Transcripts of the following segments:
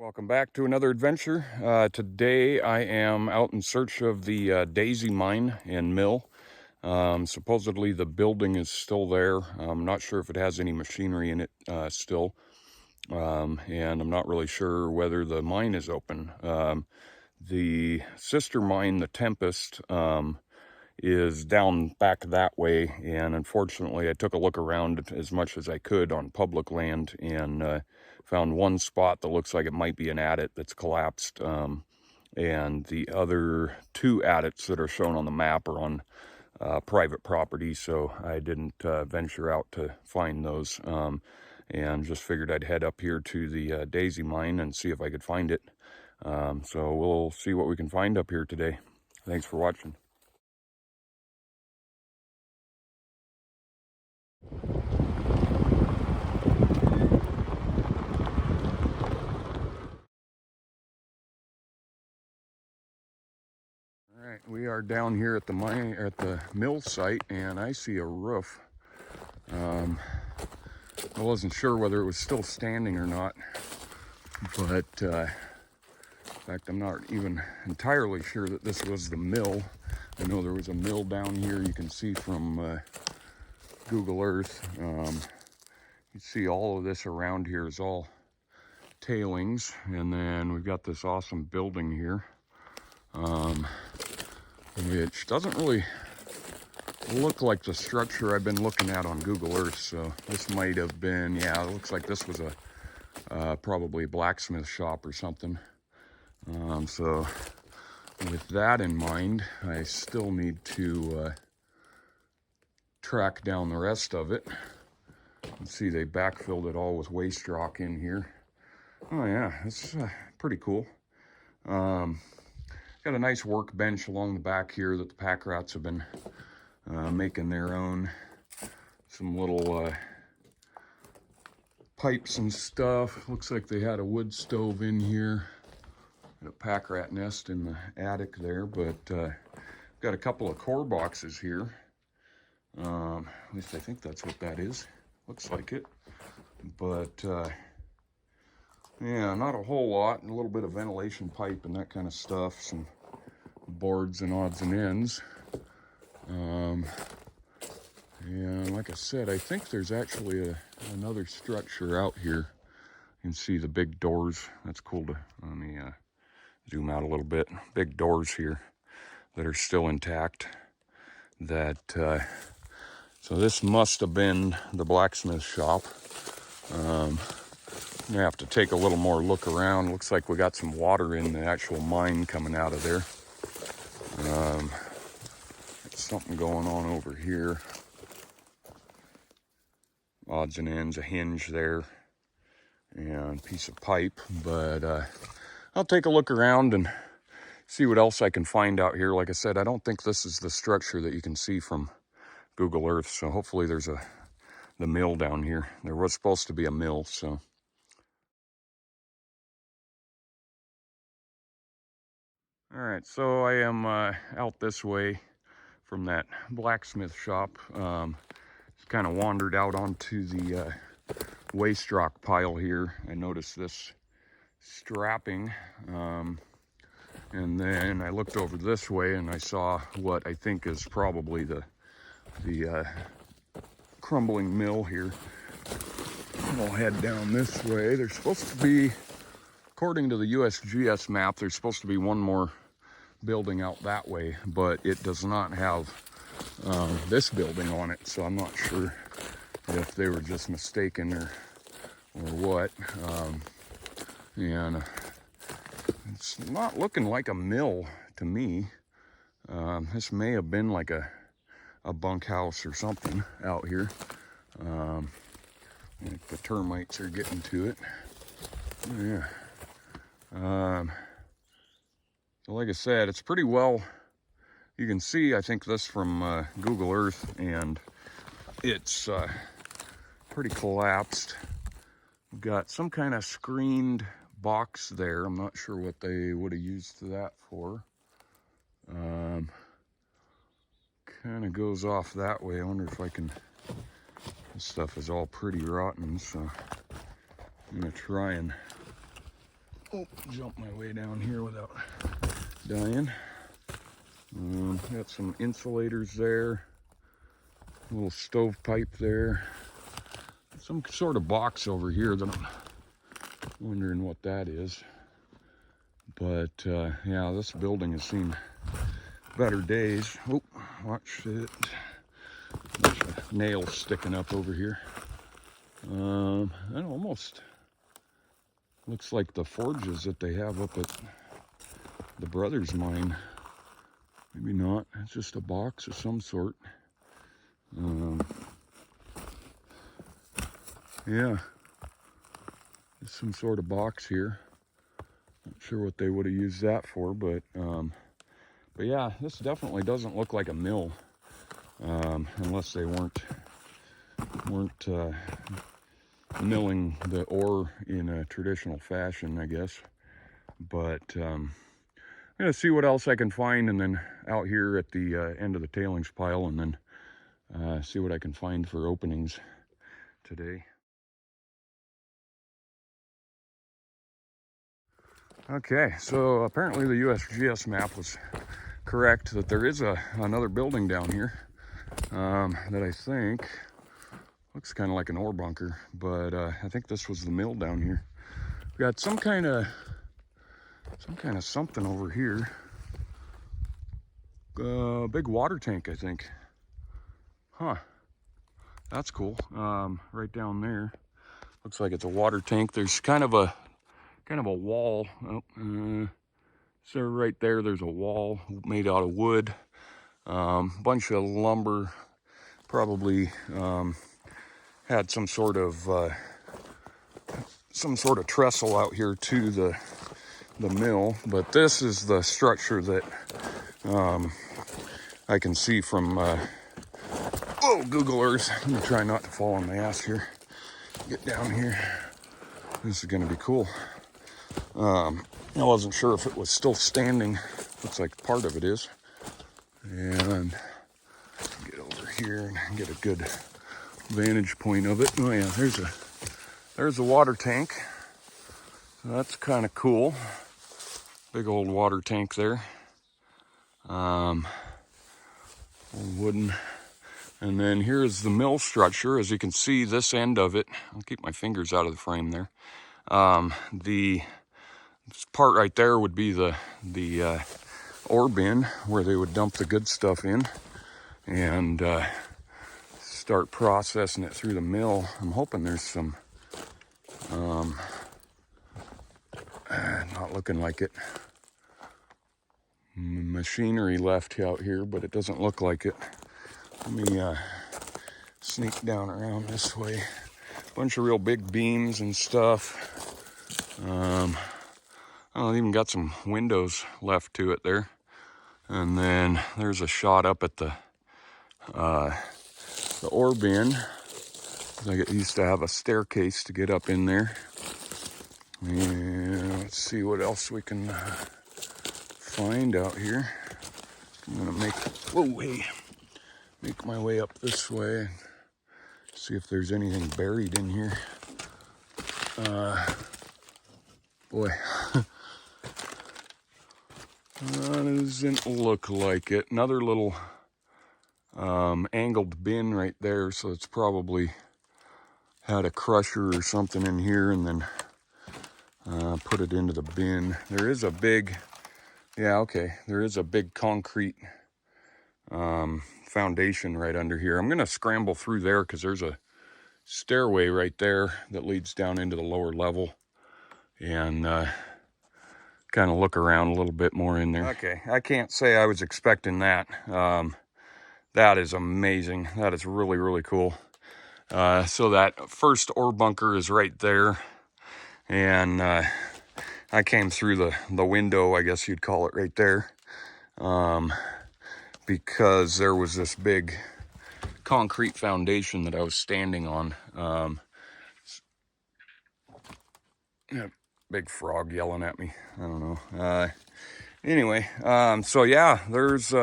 Welcome back to another adventure. Today I am out in search of the Daisy Mine and Mill. Supposedly the building is still there. I'm not sure if it has any machinery in it still. And I'm not really sure whether the mine is open. The sister mine, the Tempest, is down back that way, and unfortunately I took a look around as much as I could on public land and found one spot that looks like it might be an adit that's collapsed, and the other two adits that are shown on the map are on private property, so I didn't venture out to find those, and just figured I'd head up here to the Daisy Mine and see if I could find it. So we'll see what we can find up here today. Thanks for watching. All right, we are down here at the mine, at the mill site, and I see a roof. I wasn't sure whether it was still standing or not, but in fact, I'm not even entirely sure that this was the mill. I know there was a mill down here. You can see from Google Earth. You see all of this around here is all tailings, and then we've got this awesome building here. Which doesn't really look like the structure I've been looking at on Google Earth. So this might have been, yeah, it looks like this was a probably a blacksmith shop or something. So with that in mind, I still need to track down the rest of it. You can see they backfilled it all with waste rock in here. Oh yeah, it's pretty cool. Got a nice workbench along the back here that the pack rats have been making their own. Some little pipes and stuff. Looks like they had a wood stove in here. Got a pack rat nest in the attic there, but got a couple of core boxes here. At least I think that's what that is. Looks like it. But yeah, not a whole lot. A little bit of ventilation pipe and that kind of stuff. Some boards and odds and ends. And like I said, I think there's actually another structure out here. You can see the big doors. That's cool to, let me zoom out a little bit. Big doors here that are still intact. That, so this must have been the blacksmith shop. I'm gonna have to take a little more look around. Looks like we got some water in the actual mine coming out of there. Something going on over here. Odds and ends, a hinge there, and a piece of pipe. But I'll take a look around and see what else I can find out here. Like I said, I don't think this is the structure that you can see from Google Earth. So hopefully there's the mill down here. There was supposed to be a mill, so. All right, so I am out this way from that blacksmith shop. Just kind of wandered out onto the waste rock pile here. I noticed this strapping, and then I looked over this way and I saw what I think is probably the crumbling mill here. I'll head down this way. There's supposed to be, according to the USGS map, there's supposed to be one more building out that way, but it does not have this building on it, so I'm not sure if they were just mistaken or what. And it's not looking like a mill to me. This may have been like a bunkhouse or something out here. I think the termites are getting to it. Yeah. So like I said, it's pretty well, you can see, I think this from Google Earth, and it's pretty collapsed. We've got some kind of screened box there. I'm not sure what they would have used that for. Kind of goes off that way. I wonder if I can, this stuff is all pretty rotten, so I'm gonna try and Oh, jump my way down here without dying. Got some insulators there. A little stovepipe there. Some sort of box over here that I'm wondering what that is. But yeah, this building has seen better days. Oh, watch it. Bunch of nails sticking up over here. That almost looks like the forges that they have up at the Brothers mine. Maybe not. It's just a box of some sort. Yeah, there's some sort of box here. Not sure what they would have used that for, but yeah, this definitely doesn't look like a mill, unless they weren't milling the ore in a traditional fashion, I guess. But I'm gonna see what else I can find, and then out here at the end of the tailings pile, and then see what I can find for openings today. Okay, so apparently the USGS map was correct that there is another building down here that I think looks kind of like an ore bunker, but I think this was the mill down here. We got some kind of something over here. Big water tank, I think. Huh? That's cool. Right down there, looks like it's a water tank. There's kind of a wall. Oh, so right there, there's a wall made out of wood. Bunch of lumber, probably had some sort of trestle out here to the mill. But this is the structure that I can see from Google Earth. I'm gonna try not to fall on my ass here. Get down here. This is gonna be cool. I wasn't sure if it was still standing. Looks like part of it is. And get over here and get a good vantage point of it. Oh yeah, there's a water tank. So that's kind of cool. Big old water tank there. Wooden. And then here's the mill structure. As you can see, this end of it, I'll keep my fingers out of the frame there. This part right there would be the ore bin where they would dump the good stuff in and start processing it through the mill. I'm hoping there's some, not looking like it, machinery left out here, but it doesn't look like it. Let me sneak down around this way. Bunch of real big beams and stuff. Oh, even got some windows left to it there. And then there's a shot up at the ore bin. I used to have a staircase to get up in there. And let's see what else we can find out here. I'm gonna make my way up this way. See if there's anything buried in here. Boy. Doesn't look like it. Another little angled bin right there, so it's probably had a crusher or something in here and then put it into the bin. There is a big, there is a big concrete foundation right under here. I'm gonna scramble through there because there's a stairway right there that leads down into the lower level, and kind of look around a little bit more in there. Okay, I can't say I was expecting that. That is amazing. That is really, really cool. So that first ore bunker is right there, and I came through the window, I guess you'd call it, right there, because there was this big concrete foundation that I was standing on. Yeah, big frog yelling at me. I don't know. Anyway, so yeah, there's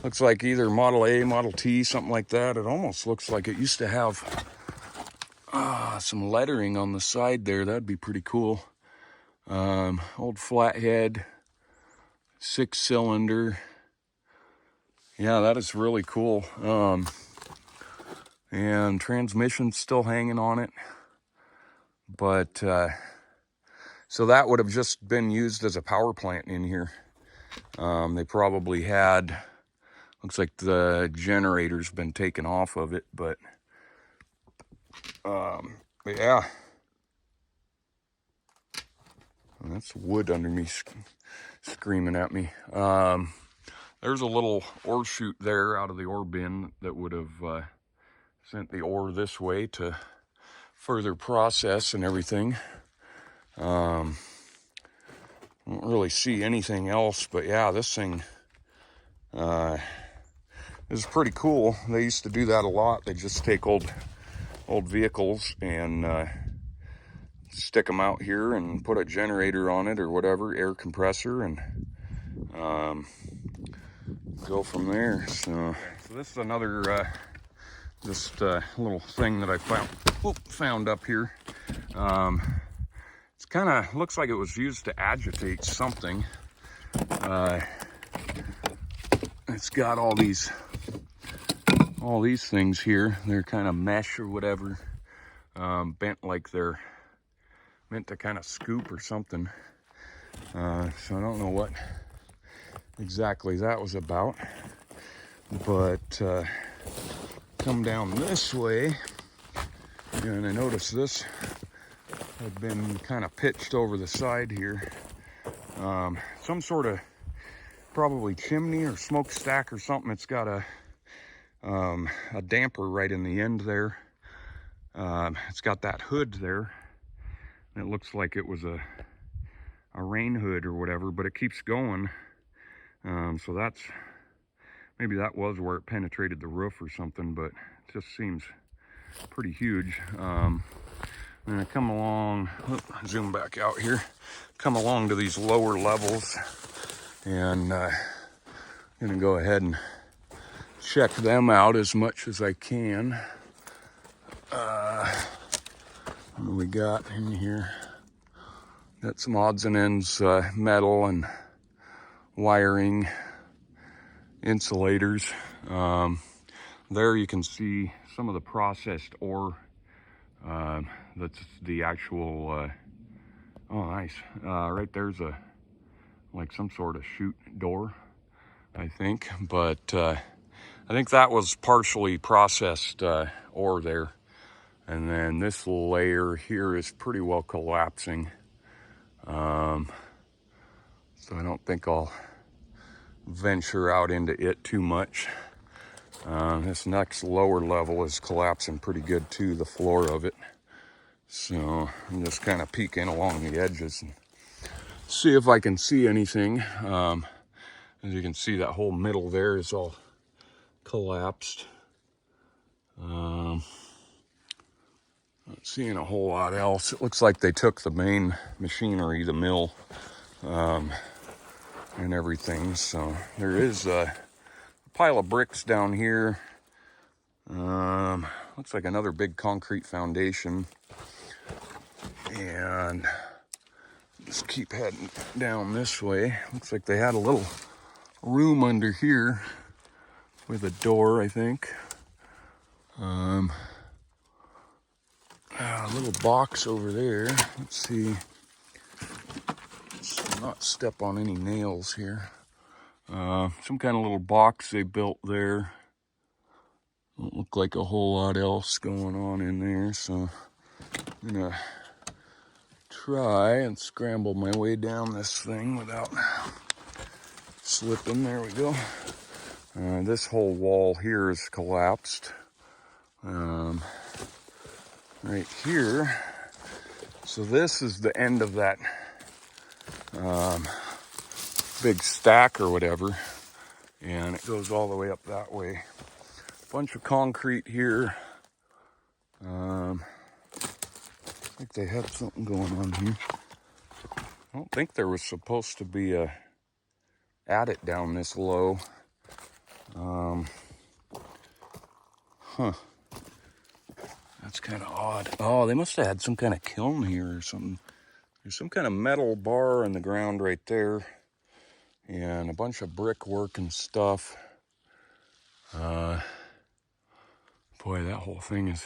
looks like either Model A, Model T, something like that. It almost looks like it used to have some lettering on the side there. That'd be pretty cool. Old flathead, 6-cylinder. Yeah, that is really cool. And transmission's still hanging on it. But, so that would have just been used as a power plant in here. They probably had, looks like the generator's been taken off of it, but yeah. That's wood under me screaming at me. There's a little ore chute there out of the ore bin that would have sent the ore this way to further process and everything. Don't really see anything else, but yeah, this thing is pretty cool. They used to do that a lot. They just take old vehicles and stick them out here and put a generator on it or whatever, air compressor, and go from there. So this is another just little thing that I found up here. It's kind of looks like it was used to agitate something. It's got all these things here. They're kind of mesh or whatever, bent like they're meant to kind of scoop or something. So I don't know what exactly that was about, but come down this way, and I noticed this had been kind of pitched over the side here. Some sort of probably chimney or smokestack or something. It's got a damper right in the end there. It's got that hood there. It looks like it was a rain hood or whatever, but it keeps going. So that's, maybe that was where it penetrated the roof or something, but it just seems pretty huge. And I come along, zoom back out here, come along to these lower levels, and I'm gonna go ahead and check them out as much as I can. What do we got in here? Got some odds and ends, metal and wiring, insulators. There you can see some of the processed ore. That's the actual, oh nice. Right there's like some sort of chute door, I think. But I think that was partially processed ore there. And then this layer here is pretty well collapsing. So I don't think I'll venture out into it too much. This next lower level is collapsing pretty good too, the floor of it. So I'm just kind of peeking along the edges and see if I can see anything. As you can see, that whole middle there is all collapsed. Not seeing a whole lot else. It looks like they took the main machinery, the mill, and everything. So there is a pile of bricks down here. Looks like another big concrete foundation. And just keep heading down this way. Looks like they had a little room under here with a door, I think. A little box over there. Let's see. Let's not step on any nails here. Some kind of little box they built there. Don't look like a whole lot else going on in there, so I'm gonna try and scramble my way down this thing without slipping. There we go. This whole wall here is collapsed. Right here. So this is the end of that big stack or whatever, and it goes all the way up that way. Bunch of concrete here. I think they had something going on here. I don't think there was supposed to be a adit down this low. That's kind of odd. Oh, they must have had some kind of kiln here or something. There's some kind of metal bar in the ground right there, and a bunch of brickwork and stuff. Boy, that whole thing is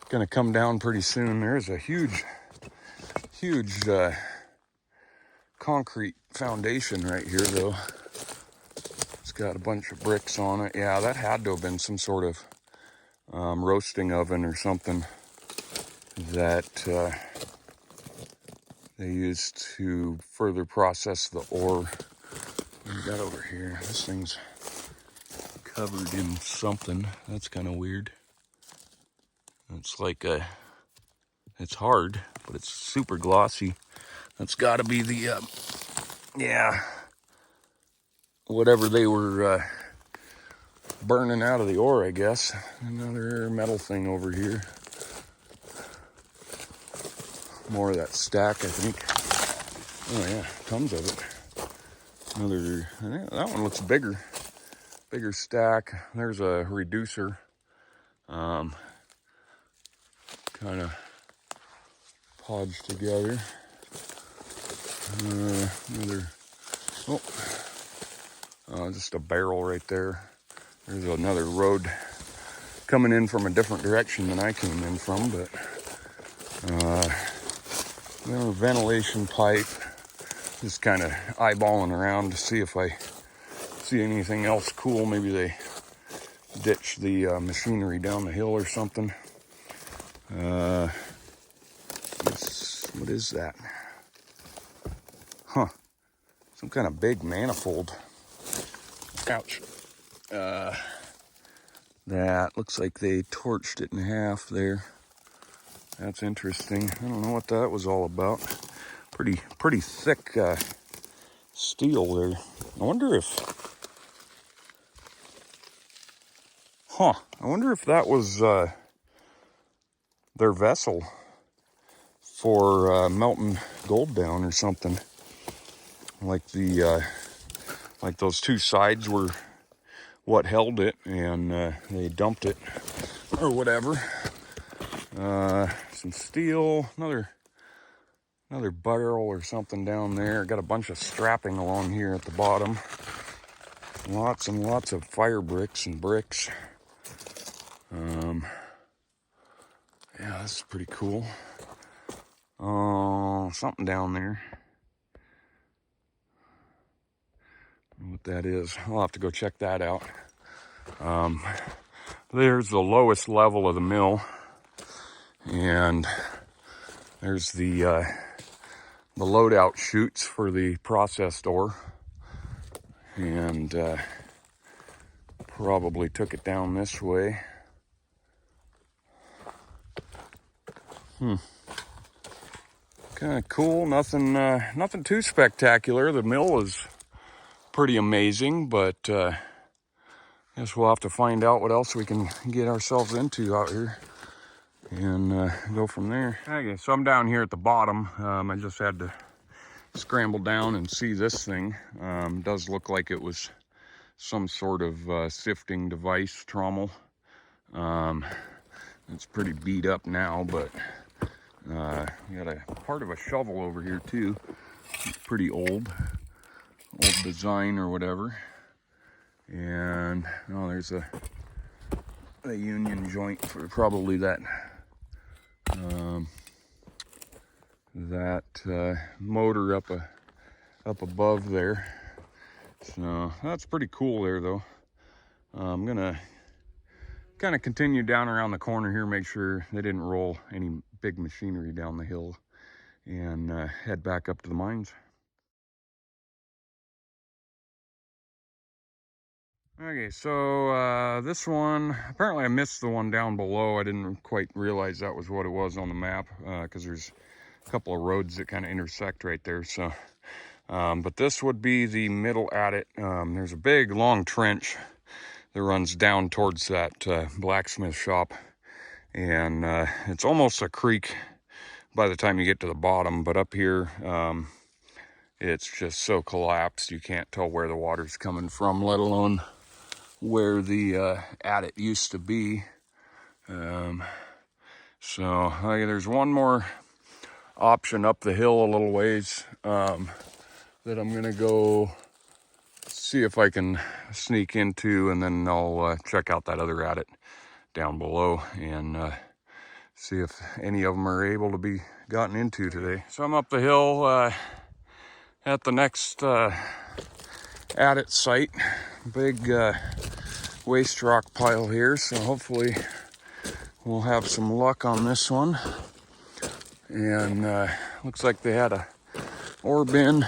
gonna come down pretty soon. There's a huge concrete foundation right here, though. It's got a bunch of bricks on it. Yeah, that had to have been some sort of roasting oven or something that they used to further process the ore. What do we got over here? This thing's covered in something. That's kind of weird. It's like it's hard, but it's super glossy. That's got to be the, yeah, whatever they were burning out of the ore, I guess. Another metal thing over here. More of that stack, I think. Oh yeah, tons of it. Another, that one looks bigger. Bigger stack. There's a reducer. Kind of podged together. Another, just a barrel right there. There's another road coming in from a different direction than I came in from, but another ventilation pipe. Just kind of eyeballing around to see if I see anything else cool. Maybe they ditched the machinery down the hill or something. What is that? Huh. Some kind of big manifold. Ouch. That looks like they torched it in half there. That's interesting. I don't know what that was all about. Pretty thick steel there. I wonder if that was their vessel for melting gold down or something. Like like those two sides were what held it, and they dumped it or whatever. Some steel, another barrel or something down there. Got a bunch of strapping along here at the bottom. Lots and lots of fire bricks and bricks. Yeah, this is pretty cool. Something down there. I don't know what that is. I'll have to go check that out. There's the lowest level of the mill, and there's the loadout chutes for the processed ore, and probably took it down this way. Kind of cool. Nothing too spectacular. The mill is pretty amazing, but guess we'll have to find out what else we can get ourselves into out here and go from there. Okay, so I'm down here at the bottom. I just had to scramble down and see this thing. Does look like it was some sort of sifting device, trommel. It's pretty beat up now, but you got a part of a shovel over here too. It's pretty old design or whatever. And there's a union joint for probably that motor up above there. So that's pretty cool there, though. I'm gonna kind of continue down around the corner here, make sure they didn't roll any big machinery down the hill, and head back up to the mines. Okay, so this one, apparently I missed the one down below. I didn't quite realize that was what it was on the map, because there's a couple of roads that kind of intersect right there. So, but this would be the middle adit. There's a big long trench that runs down towards that blacksmith shop, and it's almost a creek by the time you get to the bottom, but up here it's just so collapsed you can't tell where the water's coming from, let alone where the adit used to be. So there's one more option up the hill a little ways that I'm gonna go see if I can sneak into, and then I'll check out that other adit down below and see if any of them are able to be gotten into today. So I'm up the hill at the next adit site, big waste rock pile here, so hopefully we'll have some luck on this one. And looks like they had a ore bin,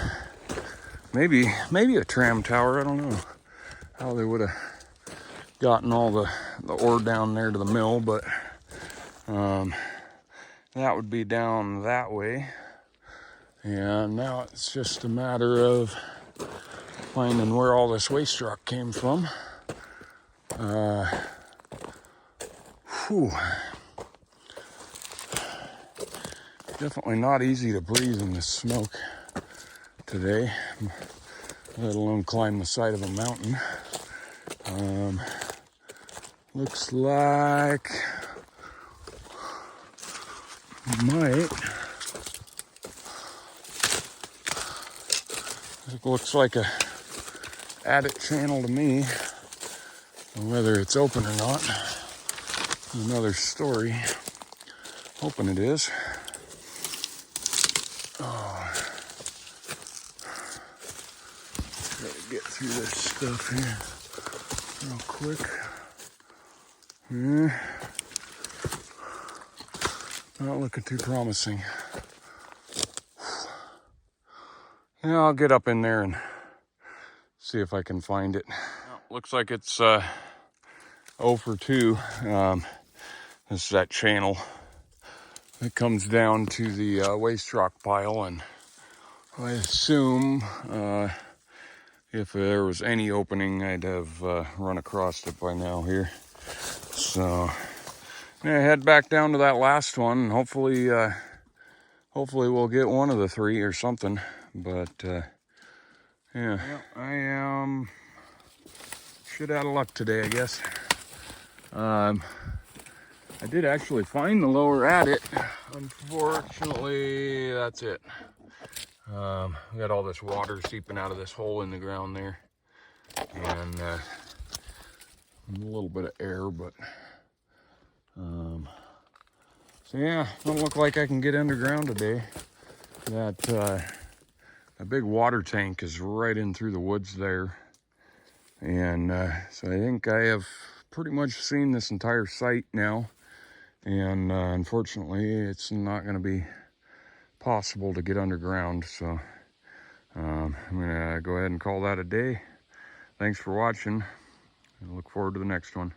maybe a tram tower. I don't know how they would have gotten all the ore down there to the mill, but that would be down that way. And now it's just a matter of finding where all this waste rock came from. Definitely not easy to breathe in this smoke today, let alone climb the side of a mountain. Looks like it looks like a adit channel to me. Whether it's open or not, another story. Hoping it is. Oh, gotta get through this stuff here real quick. Not looking too promising. Yeah, I'll get up in there and see if I can find it. Well, looks like it's 0 for 2. This is that channel that comes down to the waste rock pile, and I assume if there was any opening, I'd have run across it by now here. So I'm gonna head back down to that last one, and hopefully we'll get one of the 3 or something. But yeah, I am shit out of luck today, I guess. I did actually find the lower adit. Unfortunately, that's it. We got all this water seeping out of this hole in the ground there, and a little bit of air, but so yeah, don't look like I can get underground today. That a big water tank is right in through the woods there, and so I think I have pretty much seen this entire site now, and unfortunately it's not going to be possible to get underground, so I'm gonna go ahead and call that a day. Thanks for watching. I look forward to the next one.